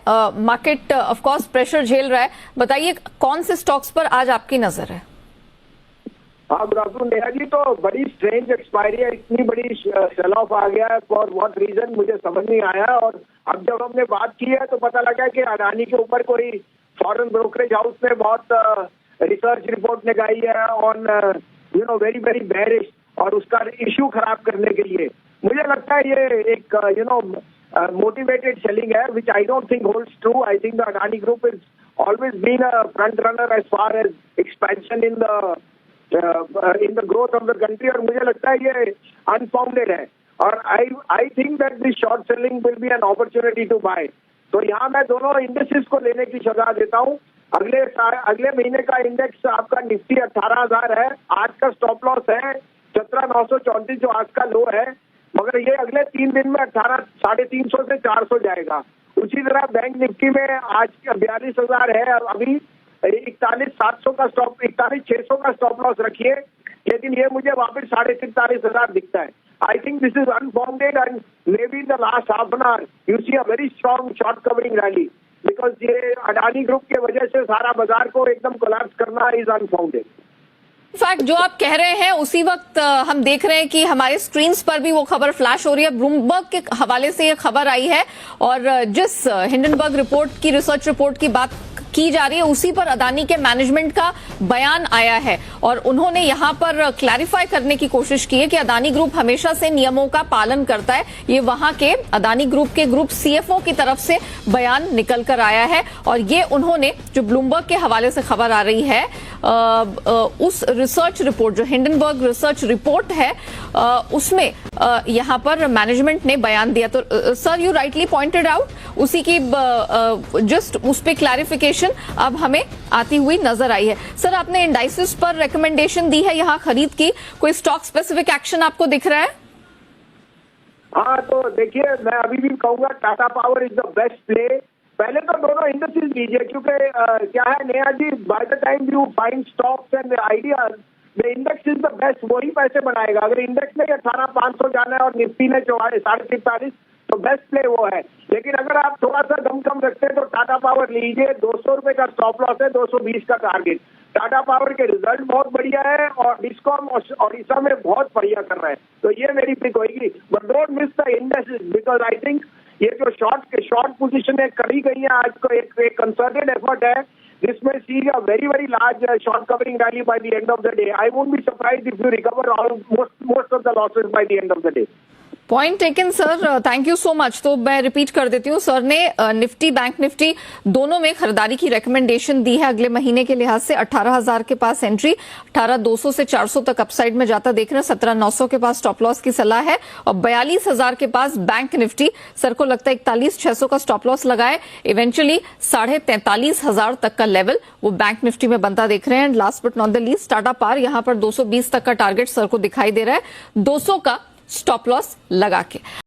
Market of course pressure झेल रहा है, बताइए कौन से स्टॉक्स पर आज आपकी नजर है? हाँ गुड आफ्टरनून नेहा जी। तो बड़ी स्ट्रेंज एक्सपायरी है, इतनी बड़ी सेल ऑफ आ गया है, फॉर व्हाट रीजन मुझे समझ नहीं आया। और अब जब हमने बात की है तो पता लगा कि अडानी के ऊपर कोई फॉरेन ब्रोकरेज हाउस ने बहुत रिसर्च रिपोर्ट निकाली है ऑन वेरी वेरी बेरिश, और उसका इश्यू खराब करने के लिए मुझे लगता है ये एक motivated selling है, which I don't think holds true. I think the Adani Group has always been a front runner as far as expansion in the growth of the country, और मुझे लगता है ये unfounded है। और I think that this short selling will be an opportunity to buy। तो यहाँ मैं दोनों इंडेक्सेस को लेने की सलाह देता हूँ। अगले महीने का इंडेक्स आपका निफ्टी 18,000 है, आज का स्टॉप लॉस है 17,934 जो आज का लो है, मगर ये अगले 3 दिन में 350 से 400 जाएगा। उसी तरह बैंक निफ्टी में आज 42,000 है, अभी 41,600 का स्टॉप लॉस रखिए, लेकिन ये मुझे वापस 43,500 दिखता है। I think this is unfounded and maybe in the last half an hour you see a very strong short covering rally, because ये अडानी ग्रुप की वजह से सारा बाजार को एकदम कोलैप्स करना इज अनफाउंडेड। इनफैक्ट जो आप कह रहे हैं उसी वक्त हम देख रहे हैं कि हमारे स्क्रीन्स पर भी वो खबर फ्लैश हो रही है। ब्लूमबर्ग के हवाले से ये खबर आई है और जिस हिंडनबर्ग रिपोर्ट की रिसर्च रिपोर्ट की बात की जा रही है उसी पर अदानी के मैनेजमेंट का बयान आया है और उन्होंने यहां पर क्लैरिफाई करने की कोशिश की है कि अदानी ग्रुप हमेशा से नियमों का पालन करता है। ये वहां के अदानी ग्रुप के ग्रुप सीएफओ की तरफ से बयान निकल कर आया है और ये उन्होंने जो ब्लूमबर्ग के हवाले से खबर आ रही है उस रिसर्च रिपोर्ट जो हिंडनबर्ग रिसर्च रिपोर्ट है उसमें यहां पर मैनेजमेंट ने बयान दिया। तो sir you rightly pointed out उसी की जस्ट उस पर क्लैरिफिकेशन अब हमें आती हुई नजर आई है। सर आपने इंडाइसिस पर रिकमेंडेशन दी है यहां खरीद की, कोई स्टॉक स्पेसिफिक एक्शन आपको दिख रहा है? हाँ तो देखिए मैं अभी भी कहूंगा Tata power is the best play. पहले तो दोनों इंडेक्सेस लीजिए क्योंकि क्या है Neha ji, by the time you find stocks and ideas the index is the best, वही पैसे बनाएगा। अगर इंडेक्स में 18,500 जाना है और निफ्टी में 44,500 तो बेस्ट प्ले वो है। लेकिन अगर आप थोड़ा सा दम कम रखते हैं तो टाटा पावर लीजिए, 200 रुपए का स्टॉप लॉस है, 220 का टारगेट। टाटा पावर के रिजल्ट बहुत बढ़िया है और डिस्कॉम और ओडिशा में बहुत बढ़िया कर रहा है, तो ये मेरी पिक होगी। But don't miss the index because I think ये जो शॉर्ट पोजीशन है करी गई है आज को एक कंसर्टेड एफर्ट है जिसमें see a very very large short covering rally by the end of the day. I won't be surprised if you recover most of the losses by the end of the day. Point taken sir, thank you so much. तो मैं repeat कर देती हूँ, sir ने Nifty bank Nifty दोनों में खरीदारी की रेकमेंडेशन दी है अगले महीने के लिहाज से। 18,000 के पास एंट्री, 18,200 से 400 तक अपसाइड में जाता देख रहे हैं, 17,900 के पास स्टॉप लॉस की सलाह है और 42,000 के पास बैंक निफ्टी। सर को लगता है 41,600 का स्टॉप लॉस लगाए, इवेंचुअली 43,500 तक का लेवल वो बैंक निफ्टी में बनता देख रहे हैं। Last but not the least Tata power यहां पर 220 तक का टारगेट सर को दिखाई दे रहा है, 200 का स्टॉप लॉस लगा के।